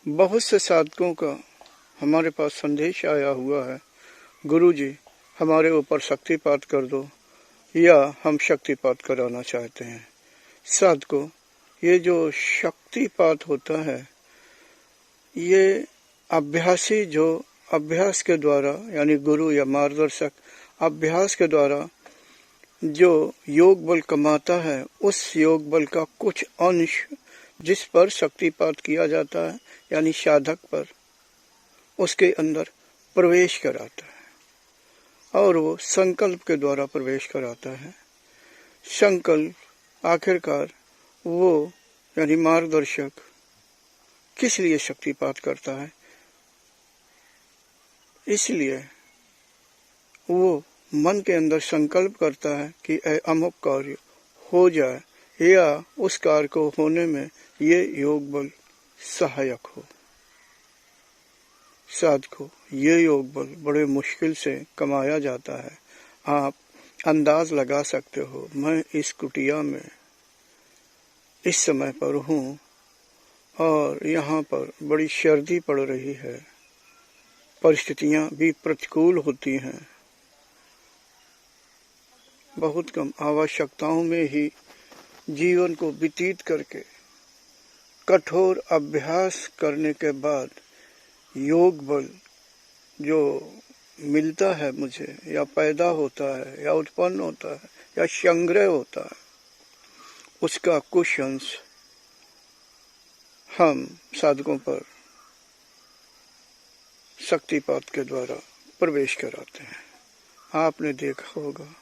बहुत से साधकों का हमारे पास संदेश आया हुआ है, गुरुजी हमारे ऊपर शक्तिपात कर दो या हम शक्तिपात कराना चाहते हैं। साधकों, ये जो शक्तिपात होता है ये अभ्यासी जो अभ्यास के द्वारा यानी गुरु या मार्गदर्शक अभ्यास के द्वारा जो योग बल कमाता है उस योग बल का कुछ अंश जिस पर शक्तिपात किया जाता है यानी साधक पर उसके अंदर प्रवेश कराता है और वो संकल्प के द्वारा प्रवेश कराता है। संकल्प आखिरकार वो यानी मार्गदर्शक किस लिए शक्तिपात करता है, इसलिए वो मन के अंदर संकल्प करता है कि अमुक कार्य हो जाए या उस कार्य को होने में ये योग बल सहायक हो। साधकों, ये योग बल बड़े मुश्किल से कमाया जाता है। आप अंदाज लगा सकते हो, मैं इस कुटिया में इस समय पर हूँ और यहाँ पर बड़ी सर्दी पड़ रही है, परिस्थितियाँ भी प्रतिकूल होती हैं, बहुत कम आवश्यकताओं में ही जीवन को व्यतीत करके कठोर अभ्यास करने के बाद योग बल जो मिलता है मुझे या पैदा होता है या उत्पन्न होता है या संग्रह होता है उसका कुछ अंश हम साधकों पर शक्तिपात के द्वारा प्रवेश कराते हैं। आपने देखा होगा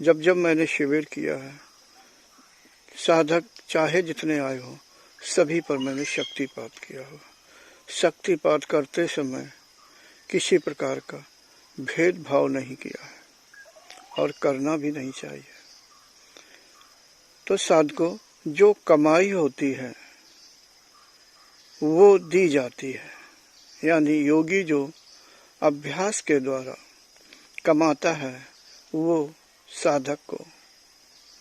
जब जब मैंने शिविर किया है, साधक चाहे जितने आए हो सभी पर मैंने शक्तिपात किया हो। शक्तिपात करते समय किसी प्रकार का भेदभाव नहीं किया है और करना भी नहीं चाहिए। तो साधकों, जो कमाई होती है वो दी जाती है, यानी योगी जो अभ्यास के द्वारा कमाता है वो साधक को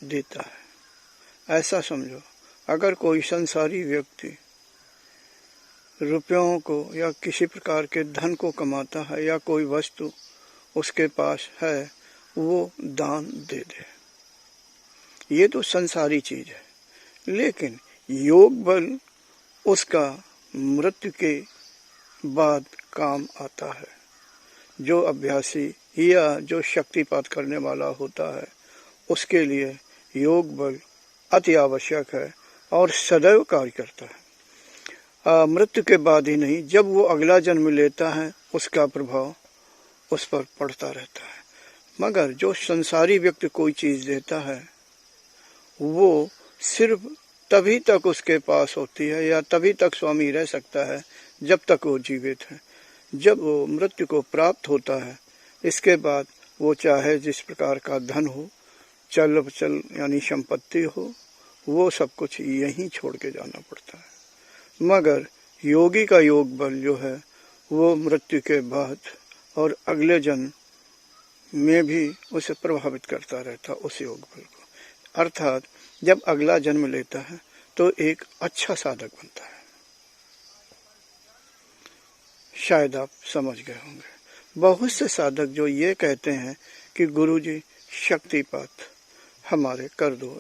देता है। ऐसा समझो, अगर कोई संसारी व्यक्ति रुपयों को या किसी प्रकार के धन को कमाता है या कोई वस्तु उसके पास है वो दान दे दे, ये तो संसारी चीज है। लेकिन योग बल उसका मृत्यु के बाद काम आता है। जो अभ्यासी या जो शक्तिपात करने वाला होता है उसके लिए योग बल अति आवश्यक है और सदैव कार्य करता है। मृत्यु के बाद ही नहीं, जब वो अगला जन्म लेता है उसका प्रभाव उस पर पड़ता रहता है। मगर जो संसारी व्यक्ति कोई चीज देता है वो सिर्फ तभी तक उसके पास होती है या तभी तक स्वामी रह सकता है जब तक वो जीवित है। जब वो मृत्यु को प्राप्त होता है इसके बाद वो चाहे जिस प्रकार का धन हो, चल यानी संपत्ति हो, वो सब कुछ यहीं छोड़ के जाना पड़ता है। मगर योगी का योग बल जो है वो मृत्यु के बाद और अगले जन्म में भी उसे प्रभावित करता रहता उस योग बल को। अर्थात जब अगला जन्म लेता है तो एक अच्छा साधक बनता है। शायद आप समझ गए होंगे। बहुत से साधक जो ये कहते हैं कि गुरुजी शक्तिपात हमारे कर दो,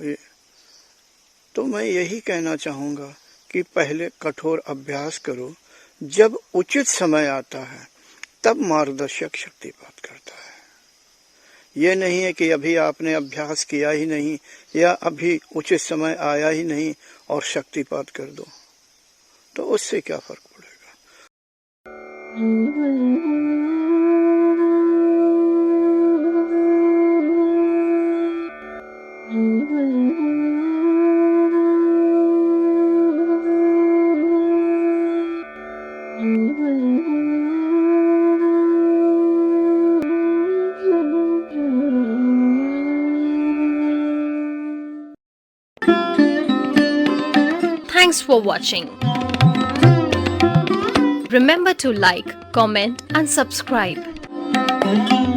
तो मैं यही कहना चाहूँगा कि पहले कठोर अभ्यास करो, जब उचित समय आता है तब मार्गदर्शक शक्तिपात करता है। ये नहीं है कि अभी आपने अभ्यास किया ही नहीं या अभी उचित समय आया ही नहीं और शक्तिपात कर दो, तो उससे क्या फर्क पड़ेगा। Thanks for watching. Remember to like, comment and subscribe. है।